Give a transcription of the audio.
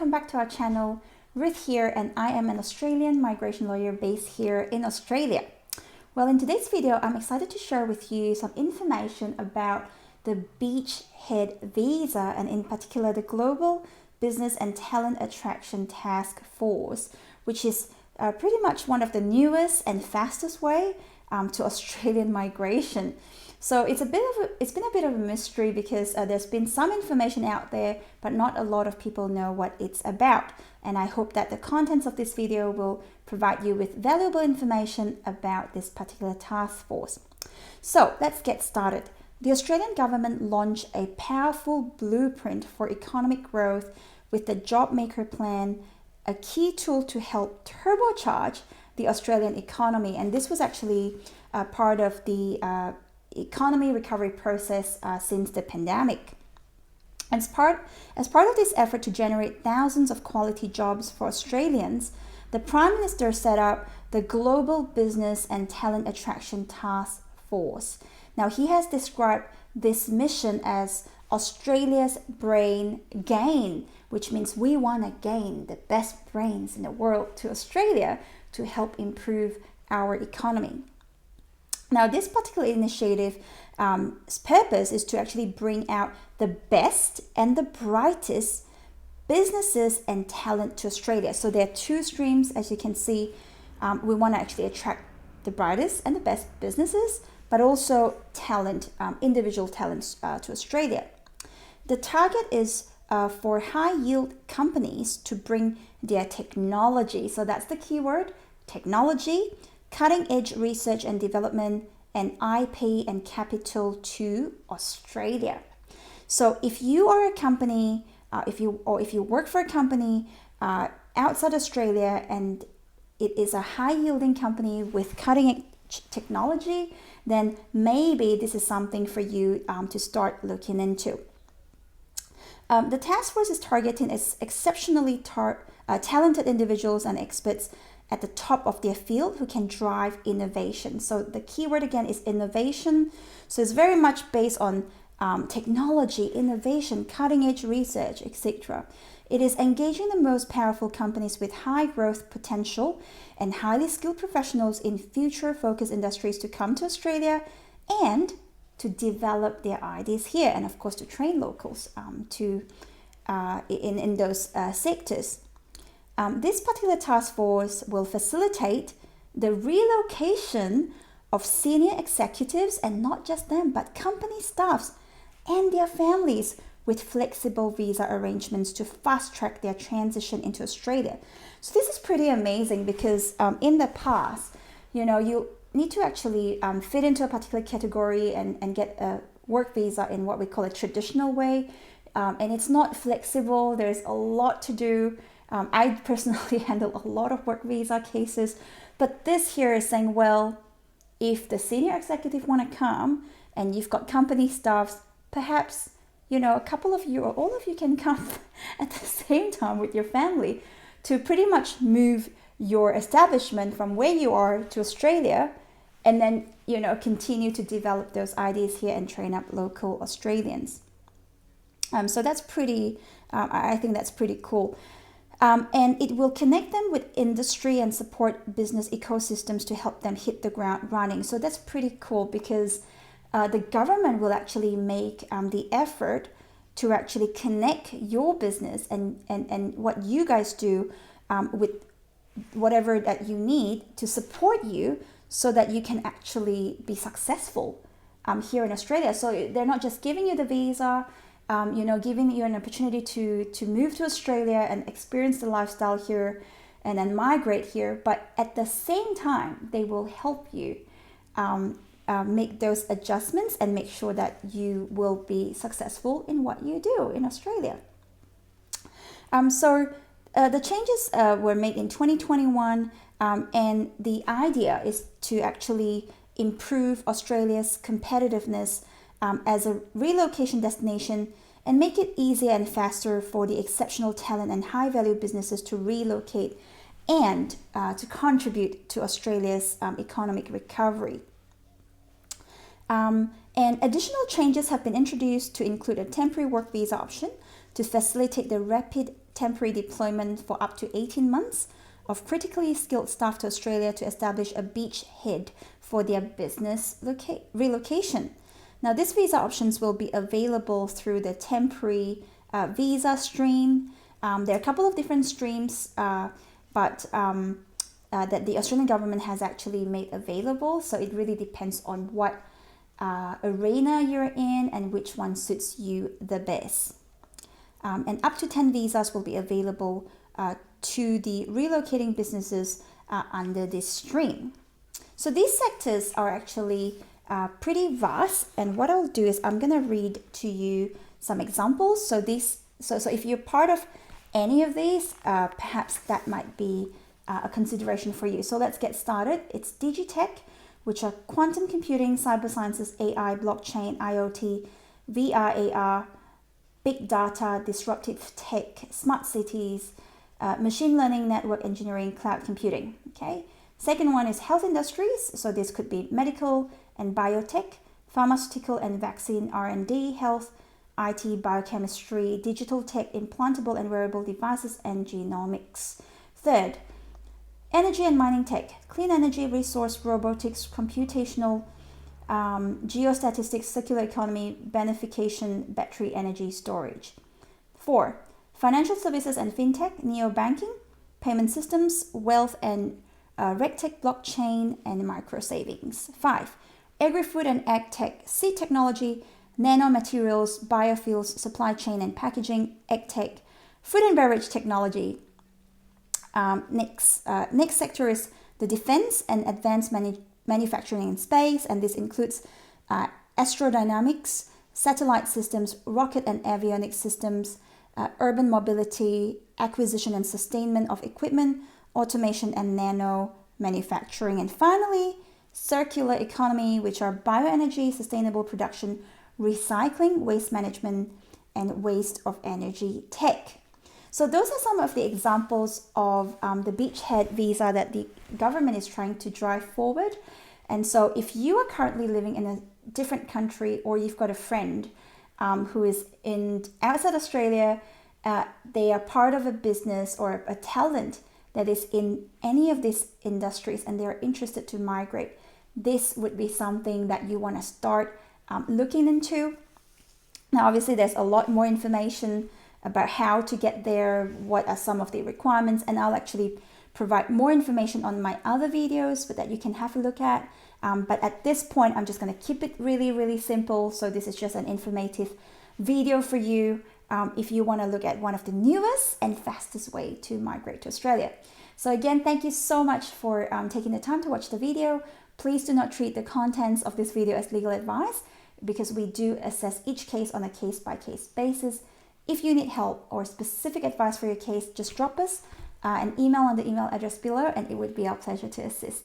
welcome back to our channel. Ruth here, and I am an Australian migration lawyer based here in Australia. Well, in today's video, I'm excited to share with you some information about the Beachhead Visa, and in particular the Global Business and Talent Attraction Task Force, which is pretty much one of the newest and fastest way to Australian migration. So it's been a bit of a mystery because there's been some information out there, but not a lot of people know what it's about. And I hope that the contents of this video will provide you with valuable information about this particular task force. So let's get started. The Australian government launched a powerful blueprint for economic growth with the Job Maker Plan, a key tool to help turbocharge the Australian economy. And this was actually part of the economy recovery process since the pandemic. As part of this effort to generate thousands of quality jobs for Australians, the Prime Minister set up the Global Business and Talent Attraction Task Force. Now, he has described this mission as Australia's brain gain, which means we want to gain the best brains in the world to Australia to help improve our economy. Now, this particular initiative's purpose is to actually bring out the best and the brightest businesses and talent to Australia. So there are two streams, as you can see. We want to actually attract the brightest and the best businesses, but also talent, individual talents to Australia. The target is for high-yield companies to bring their technology. So that's the key word, technology, cutting-edge research and development, and IP and capital to Australia. So if you are a company, if you work for a company outside Australia and it is a high-yielding company with cutting-edge technology, then maybe this is something for you to start looking into. The task force is targeting exceptionally talented individuals and experts at the top of their field who can drive innovation. So the keyword again is innovation. So it's very much based on technology, innovation, cutting edge research, etc. It is engaging the most powerful companies with high growth potential and highly skilled professionals in future focused industries to come to Australia and to develop their ideas here, and of course to train locals in those sectors. This particular task force will facilitate the relocation of senior executives, and not just them, but company staffs and their families with flexible visa arrangements to fast track their transition into Australia. So this is pretty amazing because in the past, you need to actually fit into a particular category and get a work visa in what we call a traditional way. And it's not flexible. There's a lot to do. I personally handle a lot of work visa cases, but this here is saying, well, if the senior executive want to come and you've got company staffs, perhaps, a couple of you or all of you can come at the same time with your family to pretty much move your establishment from where you are to Australia, and then, continue to develop those ideas here and train up local Australians. So that's pretty, I think that's pretty cool. And it will connect them with industry and support business ecosystems to help them hit the ground running. So that's pretty cool because the government will actually make the effort to actually connect your business and what you guys do with whatever that you need to support you so that you can actually be successful here in Australia. So they're not just giving you the visa, giving you an opportunity to move to Australia and experience the lifestyle here and then migrate here. But at the same time, they will help you make those adjustments and make sure that you will be successful in what you do in Australia. The changes were made in 2021, and the idea is to actually improve Australia's competitiveness as a relocation destination and make it easier and faster for the exceptional talent and high-value businesses to relocate and to contribute to Australia's economic recovery. And additional changes have been introduced to include a temporary work visa option to facilitate the rapid temporary deployment for up to 18 months of critically skilled staff to Australia to establish a beachhead for their business relocation. Now, these visa options will be available through the temporary visa stream. There are a couple of different streams, but that the Australian government has actually made available. So it really depends on what arena you're in and which one suits you the best. And up to 10 visas will be available to the relocating businesses under this stream. So these sectors are actually pretty vast, and what I'll do is I'm going to read to you some examples. So if you're part of any of these, perhaps that might be a consideration for you. So let's get started. It's Digitech, which are quantum computing, cyber sciences, AI, blockchain, IoT, VR, AR, big data, disruptive tech, smart cities, machine learning, network engineering, cloud computing. Okay. Second one is health industries. So this could be medical and biotech, pharmaceutical and vaccine R&D, health, IT, biochemistry, digital tech, implantable and wearable devices, and genomics. Third, energy and mining tech, clean energy, resource, robotics, computational, geostatistics, circular economy, benefication, battery energy storage. 4. Financial services and fintech, neo-banking, payment systems, wealth and regtech, blockchain, and micro savings. 5. Agri-food and ag tech, seed technology, nanomaterials, biofuels, supply chain and packaging, ag tech, food and beverage technology. Next sector is the defense and advanced manufacturing in space, and this includes astrodynamics, satellite systems, rocket and avionics systems, urban mobility, acquisition and sustainment of equipment, automation and nano manufacturing. And finally, circular economy, which are bioenergy, sustainable production, recycling, waste management, and waste of energy tech. So those are some of the examples of the beachhead visa that the government is trying to drive forward. And so if you are currently living in a different country, or you've got a friend who is outside Australia, they are part of a business or a talent that is in any of these industries, and they're interested to migrate, this would be something that you want to start looking into. Now, obviously, there's a lot more information about how to get there, what are some of the requirements, and I'll actually provide more information on my other videos that you can have a look at. But at this point, I'm just going to keep it really, really simple. So this is just an informative video for you if you want to look at one of the newest and fastest way to migrate to Australia. So again, thank you so much for taking the time to watch the video. Please do not treat the contents of this video as legal advice, because we do assess each case on a case-by-case basis. If you need help or specific advice for your case, just drop us an email on the email address below, and it would be our pleasure to assist.